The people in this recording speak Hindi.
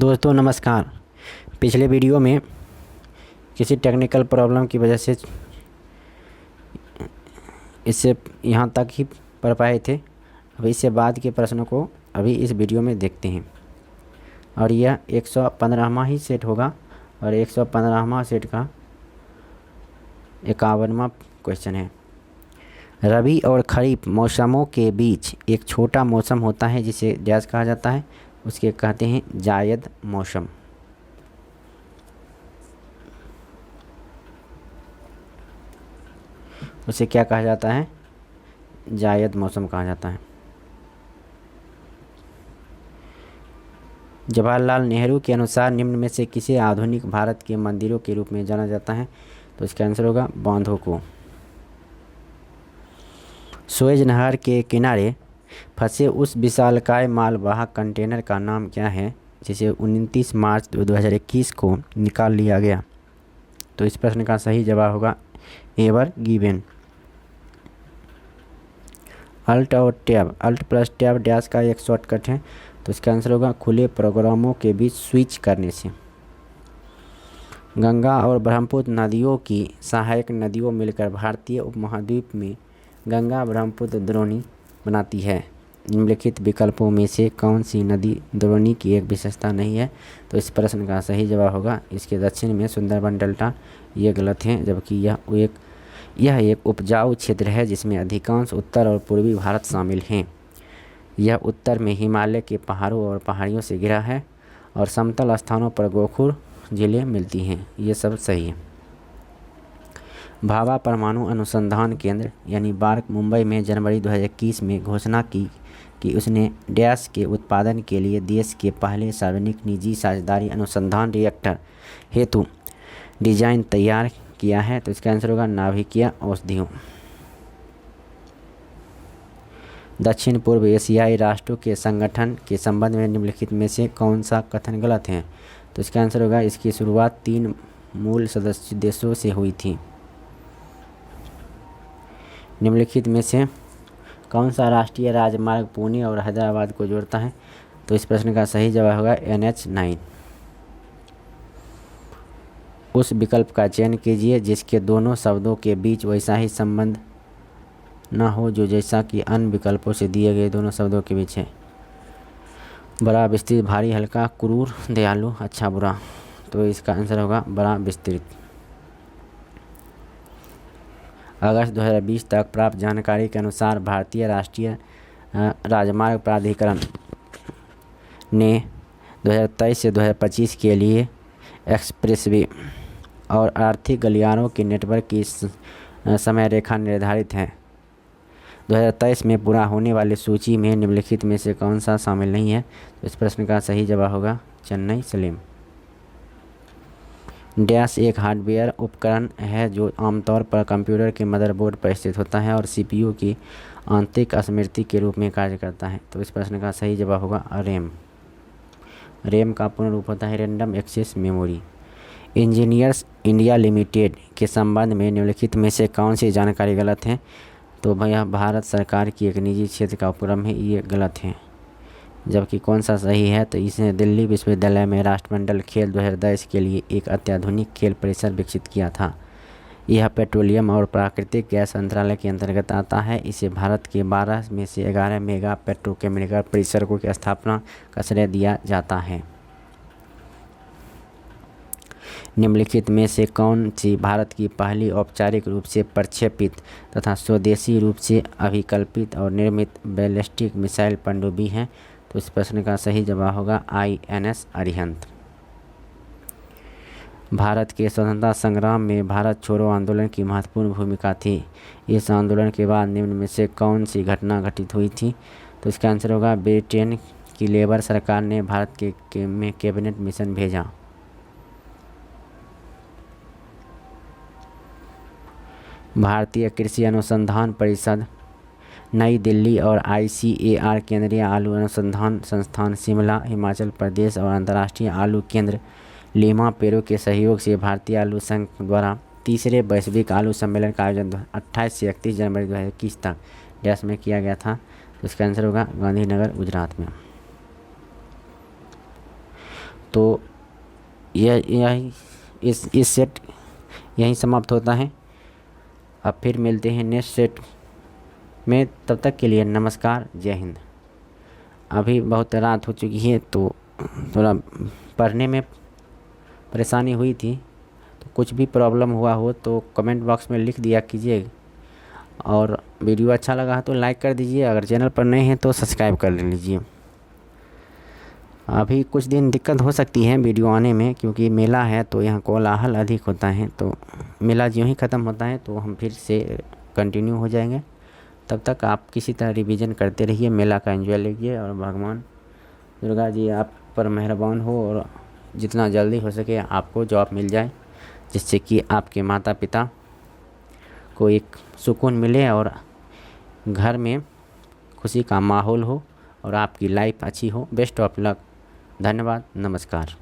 दोस्तों नमस्कार। पिछले वीडियो में किसी टेक्निकल प्रॉब्लम की वजह से इससे यहाँ तक ही पढ़ पाए थे। अब इससे बाद के प्रश्नों को अभी इस वीडियो में देखते हैं और यह 115वां ही सेट होगा और 115वां सेट का 51वां क्वेश्चन है। रबी और खरीफ मौसमों के बीच एक छोटा मौसम होता है जिसे डैश कहा जाता है, उसके कहते हैं जायद मौसम। उसे क्या कहा जाता है? जायद मौसम कहा जाता है। जवाहरलाल नेहरू के अनुसार निम्न में से किसे आधुनिक भारत के मंदिरों के रूप में जाना जाता है? तो इसका आंसर होगा बांधों को। सुएज नहर के किनारे फंसे उस विशालकाय मालवाहक कंटेनर का नाम क्या है जिसे 29 मार्च 2021 को निकाल लिया गया? तो इस प्रश्न का सही जवाब होगा एवर गिवेन। अल्ट और tab, alt plus tab dash का एक शॉर्टकट है, तो इसका आंसर होगा खुले प्रोग्रामों के बीच स्विच करने से। गंगा और ब्रह्मपुत्र नदियों की सहायक नदियों मिलकर भारतीय उपमहाद्वीप में गंगा ब्रह्मपुत्र द्रोणी बनाती है। निम्नलिखित विकल्पों में से कौन सी नदी द्रोणी की एक विशेषता नहीं है? तो इस प्रश्न का सही जवाब होगा इसके दक्षिण में सुंदरबन डेल्टा। ये गलत है, जबकि यह एक उपजाऊ क्षेत्र है जिसमें अधिकांश उत्तर और पूर्वी भारत शामिल हैं। यह उत्तर में हिमालय के पहाड़ों और पहाड़ियों से घिरा है और समतल स्थानों पर गोखुर झीलें मिलती हैं। ये सब सही है। भाभा परमाणु अनुसंधान केंद्र यानी बार्क मुंबई में जनवरी 2021 में घोषणा की कि उसने डैश के उत्पादन के लिए देश के पहले सार्वजनिक निजी साझेदारी अनुसंधान रिएक्टर हेतु डिजाइन तैयार किया है। तो इसका आंसर होगा नाभिकीय औषधियों। दक्षिण पूर्व एशियाई राष्ट्रों के संगठन के संबंध में निम्नलिखित में से कौन सा कथन गलत है? तो इसका आंसर होगा इसकी शुरुआत 3 मूल सदस्य देशों से हुई थी। निम्नलिखित में से कौन सा राष्ट्रीय राजमार्ग पुणे और हैदराबाद को जोड़ता है? तो इस प्रश्न का सही जवाब होगा NH9। उस विकल्प का चयन कीजिए जिसके दोनों शब्दों के बीच वैसा ही संबंध न हो जो जैसा कि अन्य विकल्पों से दिए गए दोनों शब्दों के बीच है। बड़ा, विस्तृत, भारी, हल्का, क्रूर, दयालु, अच्छा, बुरा। तो इसका आंसर होगा बड़ा विस्तृत। अगस्त 2020 तक प्राप्त जानकारी के अनुसार भारतीय राष्ट्रीय राजमार्ग प्राधिकरण ने 2023 से 2025 के लिए एक्सप्रेसवे और आर्थिक गलियारों के नेटवर्क की समय रेखा निर्धारित है। 2023 में पूरा होने वाली सूची में निम्नलिखित में से कौन सा शामिल नहीं है? तो इस प्रश्न का सही जवाब होगा चेन्नई सलेम। डैश एक हार्डवेयर उपकरण है जो आमतौर पर कंप्यूटर के मदरबोर्ड पर स्थित होता है और CPU की आंतरिक स्मृति के रूप में कार्य करता है। तो इस प्रश्न का सही जवाब होगा रैम। रैम का पूर्ण रूप होता है random access memory. Engineers India limited के संबंध में निम्नलिखित में से कौन सी जानकारी गलत है? तो भैया भारत सरकार की एक निजी क्षेत्र का उपक्रम है, ये गलत है। जबकि कौन सा सही है? तो इसने दिल्ली विश्वविद्यालय में राष्ट्रमंडल खेल 2010 के लिए एक अत्याधुनिक खेल परिसर विकसित किया था। यह पेट्रोलियम और प्राकृतिक गैस मंत्रालय के अंतर्गत आता है। इसे भारत के 12 में से 11 मेगा पेट्रोकेमिकल परिसरों की स्थापना का श्रेय दिया जाता है। निम्नलिखित में से कौन सी भारत की पहली औपचारिक रूप से प्रक्षेपित तथा स्वदेशी रूप से अभिकल्पित और निर्मित बैलिस्टिक मिसाइल पनडुब्बी है? तो इस प्रश्न का सही जवाब होगा INS अरिहंत। भारत के स्वतंत्रता संग्राम में भारत छोड़ो आंदोलन की महत्वपूर्ण भूमिका थी। इस आंदोलन के बाद निम्न में से कौन सी घटना घटित हुई थी? तो इसका आंसर होगा ब्रिटेन की लेबर सरकार ने भारत में कैबिनेट मिशन भेजा। भारतीय कृषि अनुसंधान परिषद नई दिल्ली और ICAR केंद्रीय आलू अनुसंधान संस्थान शिमला हिमाचल प्रदेश और अंतर्राष्ट्रीय आलू केंद्र लीमा पेरू के सहयोग से भारतीय आलू संघ द्वारा तीसरे वैश्विक आलू सम्मेलन का आयोजन 28 से 31 जनवरी 2021 तक डैश में किया गया था। तो इसका आंसर होगा गांधीनगर गुजरात में। तो यही इस सेट यहीं समाप्त होता है। अब फिर मिलते हैं नेक्स्ट सेट में, तब तक के लिए नमस्कार, जय हिंद। अभी बहुत रात हो चुकी है तो थोड़ा पढ़ने में परेशानी हुई थी, तो कुछ भी प्रॉब्लम हुआ हो तो कमेंट बॉक्स में लिख दिया कीजिए, और वीडियो अच्छा लगा है तो लाइक कर दीजिए, अगर चैनल पर नए हैं तो सब्सक्राइब कर लीजिए। अभी कुछ दिन दिक्कत हो सकती है वीडियो आने में, क्योंकि मेला है तो यहाँ कोलाहल अधिक होता है, तो मेला ज्यों ही ख़त्म होता है तो हम फिर से कंटिन्यू हो जाएंगे। तब तक आप किसी तरह रिवीजन करते रहिए, मेला का एंजॉय लीजिए, और भगवान दुर्गा जी आप पर मेहरबान हो और जितना जल्दी हो सके आपको जॉब मिल जाए, जिससे कि आपके माता पिता को एक सुकून मिले और घर में खुशी का माहौल हो और आपकी लाइफ अच्छी हो। Best of luck. धन्यवाद, नमस्कार।